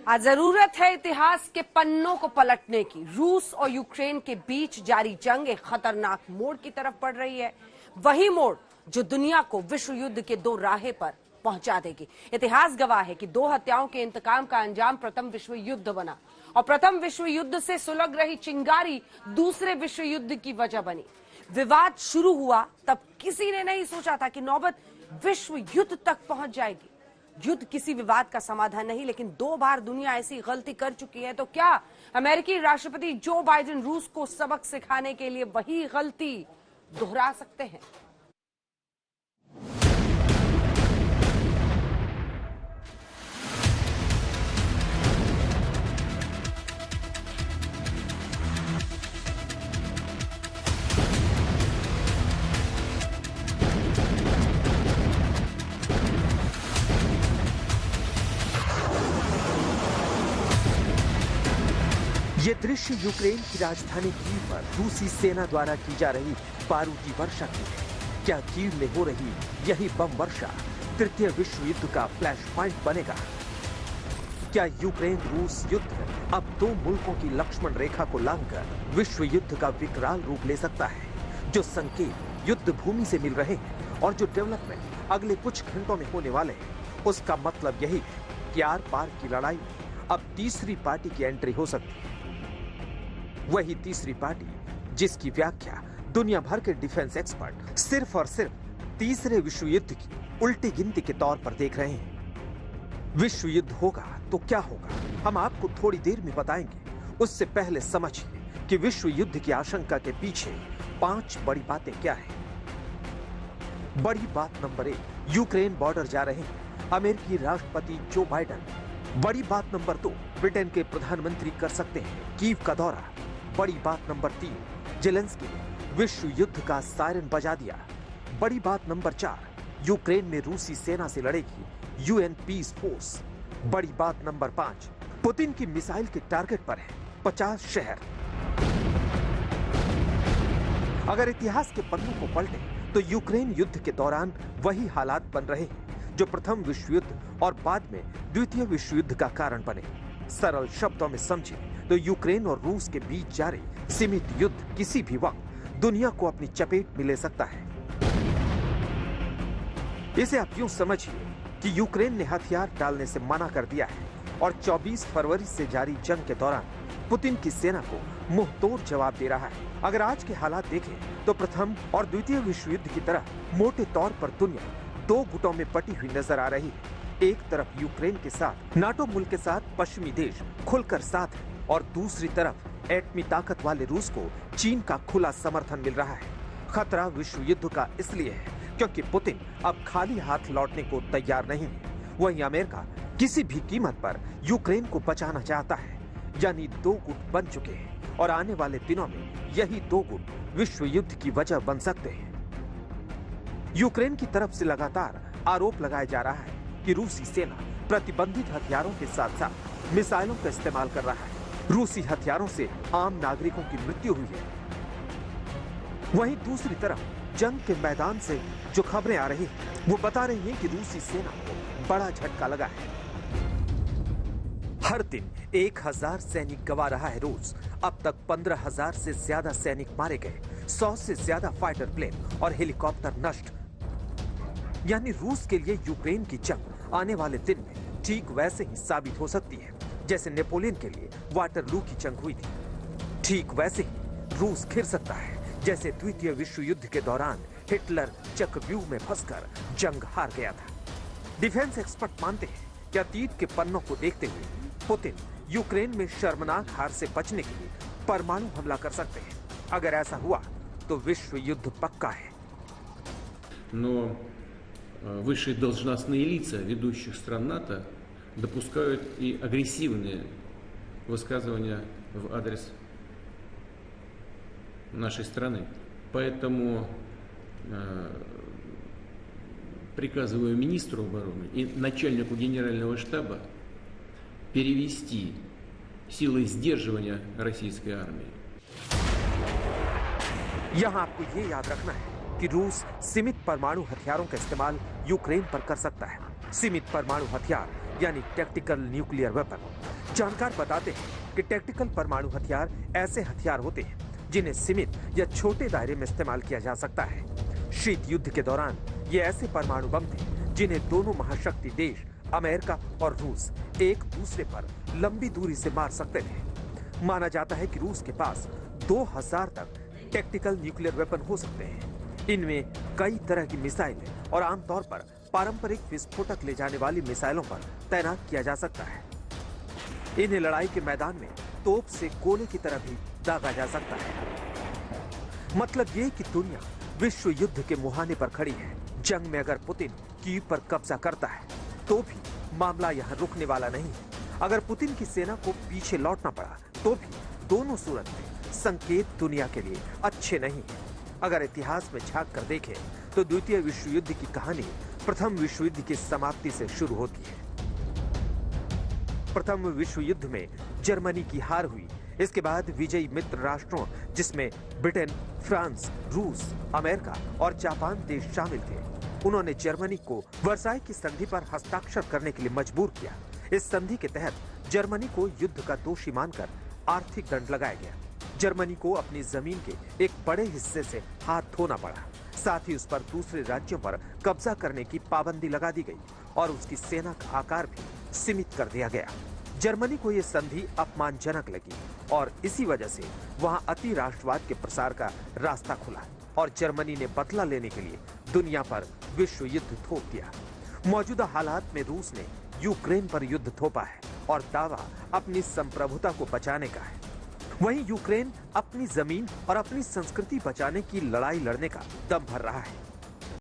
आज जरूरत है इतिहास के पन्नों को पलटने की। रूस और यूक्रेन के बीच जारी जंग एक खतरनाक मोड़ की तरफ बढ़ रही है। वही मोड़ जो दुनिया को विश्व युद्ध के दो राहे पर पहुंचा देगी। इतिहास गवाह है कि दो हत्याओं के इंतकाम का अंजाम प्रथम विश्व युद्ध बना और प्रथम विश्व युद्ध से सुलग रही चिंगारी दूसरे विश्व युद्ध की वजह बनी। विवाद शुरू हुआ तब किसी ने नहीं सोचा था कि नौबत विश्व युद्ध तक पहुंच जाएगी। युद्ध किसी विवाद का समाधान नहीं, लेकिन दो बार दुनिया ऐसी गलती कर चुकी है, तो क्या अमेरिकी राष्ट्रपति जो बाइडेन रूस को सबक सिखाने के लिए वही गलती दोहरा सकते हैं? ये दृश्य यूक्रेन की राजधानी कीव पर रूसी सेना द्वारा की जा रही बारूदी वर्षा की है। क्या कीव में हो रही यही बम वर्षा तृतीय विश्व युद्ध का फ्लैश पॉइंट बनेगा? क्या यूक्रेन रूस युद्ध अब दो मुल्कों की लक्ष्मण रेखा को लांघकर विश्व युद्ध का विकराल रूप ले सकता है? जो संकेत युद्ध भूमि से मिल रहे हैं और जो डेवलपमेंट अगले कुछ घंटों में होने वाले हैं, उसका मतलब यही है कि आर पार की लड़ाई में अब तीसरी पार्टी की एंट्री हो सकती है। वही तीसरी पार्टी जिसकी व्याख्या दुनिया भर के डिफेंस एक्सपर्ट सिर्फ और सिर्फ तीसरे विश्व युद्ध की उल्टी गिनती के तौर पर देख रहे हैं। विश्व युद्ध होगा तो क्या होगा, हम आपको थोड़ी देर में बताएंगे। उससे पहले समझिए कि विश्व युद्ध की आशंका के पीछे 5 बड़ी बातें क्या हैं। बड़ी बात नंबर 1, यूक्रेन बॉर्डर जा रहे हैं अमेरिकी राष्ट्रपति जो बाइडेन। बड़ी बात नंबर 2, ब्रिटेन के प्रधानमंत्री कर सकते हैं कीव का दौरा। बड़ी बात नंबर 3, जेलेंस्की ने विश्व युद्ध का सायरन बजा दिया। बड़ी बात नंबर 4, यूक्रेन में रूसी सेना से लड़ेगी यूएन पीस फोर्स। बड़ी बात नंबर 5, पुतिन की मिसाइल के टारगेट पर है 50 शहर। अगर इतिहास के पन्नों को पलटे तो यूक्रेन युद्ध के दौरान वही हालात बन रहे हैं जो प्रथम विश्व युद्ध और बाद में द्वितीय विश्व युद्ध का कारण बने। सरल शब्दों में समझे तो यूक्रेन और रूस के बीच जारी सीमित युद्ध किसी भी वक्त दुनिया को अपनी चपेट में ले सकता है। इसे आप यूं समझिए कि यूक्रेन ने हथियार डालने से मना कर दिया है और 24 फरवरी से जारी जंग के दौरान पुतिन की सेना को मुंहतोड़ जवाब दे रहा है। अगर आज के हालात देखें तो प्रथम और द्वितीय विश्व युद्ध की तरह मोटे तौर पर दुनिया दो गुटों में बटी हुई नजर आ रही है। एक तरफ यूक्रेन के साथ नाटो मुल्क के साथ पश्चिमी देश खुलकर साथ है और दूसरी तरफ एटमी ताकत वाले रूस को चीन का खुला समर्थन मिल रहा है। खतरा विश्व युद्ध का इसलिए है क्योंकि पुतिन अब खाली हाथ लौटने को तैयार नहीं है। वहीं अमेरिका किसी भी कीमत पर यूक्रेन को बचाना चाहता है। यानी दो गुट बन चुके हैं और आने वाले दिनों में यही दो गुट विश्व युद्ध की वजह बन सकते हैं। यूक्रेन की तरफ से लगातार आरोप लगाया जा रहा है कि रूसी सेना प्रतिबंधित हथियारों के साथ साथ मिसाइलों का इस्तेमाल कर रहा है। रूसी हथियारों से आम नागरिकों की मृत्यु हुई है। वहीं दूसरी तरफ जंग के मैदान से जो खबरें आ रही हैं, वो बता रही हैं कि रूसी सेना को बड़ा झटका लगा है। हर दिन 1000 सैनिक गवा रहा है रूस। अब तक 15,000 से ज्यादा सैनिक मारे गए, 100 से ज्यादा फाइटर प्लेन और हेलीकॉप्टर नष्ट। यानी रूस के लिए यूक्रेन की जंग आने वाले दिन में ठीक वैसे ही साबित हो सकती है जैसे नेपोलियन के लिए वाटरलू की जंग हुई थी। ठीक वैसे ही रूस घिर सकता है जैसे द्वितीय विश्व युद्ध के दौरान हिटलर चक्रव्यूह में फंसकर जंग हार गया था। डिफेंस एक्सपर्ट मानते हैं कि अतीत के पन्नों को देखते हुए पुतिन यूक्रेन में शर्मनाक हार से बचने के लिए परमाणु हमला कर सकते हैं। अगर ऐसा हुआ तो विश्व युद्ध पक्का है। Высшие должностные лица ведущих стран НАТО допускают и агрессивные высказывания в адрес нашей страны. Поэтому приказываю министру обороны и начальнику генерального штаба перевести силы сдерживания российской армии. यहाँ आपको ये याद रखना है कि रूस सीमित परमाणु हथियारों का इस्तेमाल यूक्रेन पर कर सकता है। सीमित परमाणु हथियार यानी टैक्टिकल न्यूक्लियर वेपन। जानकार बताते हैं कि टैक्टिकल परमाणु हथियार ऐसे हथियार होते हैं जिन्हें सीमित या छोटे दायरे में इस्तेमाल किया जा सकता है। शीत युद्ध के दौरान ये ऐसे परमाणु बम थे जिन्हें दोनों महाशक्ति देश अमेरिका और रूस एक दूसरे पर लंबी दूरी से मार सकते थे। माना जाता है कि रूस के पास 2000 तक टैक्टिकल न्यूक्लियर वेपन हो सकते हैं। इनमें कई तरह की मिसाइलें और आमतौर पर पारंपरिक विस्फोटक ले जाने वाली मिसाइलों पर तैनात किया जा सकता है। इन्हें लड़ाई के मैदान में तोप से गोले की तरह भी दागा जा सकता है। मतलब ये कि दुनिया विश्व युद्ध के मुहाने पर खड़ी है। जंग में अगर पुतिन कीव पर कब्जा करता है तो भी मामला यहाँ रुकने वाला नहीं है। अगर पुतिन की सेना को पीछे लौटना पड़ा तो भी दोनों सूरत में संकेत दुनिया के लिए अच्छे नहीं है। अगर इतिहास में झांक कर देखें तो द्वितीय विश्व युद्ध की कहानी प्रथम विश्व युद्ध की समाप्ति से शुरू होती है। प्रथम विश्व युद्ध में जर्मनी की हार हुई। इसके बाद विजयी मित्र राष्ट्रों जिसमें ब्रिटेन, फ्रांस, रूस, अमेरिका और जापान देश शामिल थे, उन्होंने जर्मनी को वर्साई की संधि पर हस्ताक्षर करने के लिए मजबूर किया। इस संधि के तहत जर्मनी को युद्ध का दोषी मानकर आर्थिक दंड लगाया गया। जर्मनी को अपनी जमीन के एक बड़े हिस्से से हाथ धोना पड़ा। साथ ही उस पर दूसरे राज्यों पर कब्जा करने की पाबंदी लगा दी गई और उसकी सेना का आकार भी सीमित कर दिया गया। जर्मनी को यह संधि अपमानजनक लगी और इसी वजह से वहां अति राष्ट्रवाद के प्रसार का रास्ता खुला और जर्मनी ने बदला लेने के लिए दुनिया पर विश्व युद्ध थोप दिया। मौजूदा हालात में रूस ने यूक्रेन पर युद्ध थोपा है और दावा अपनी संप्रभुता को बचाने का है। वहीं यूक्रेन अपनी जमीन और अपनी संस्कृति बचाने की लड़ाई लड़ने का दम भर रहा है।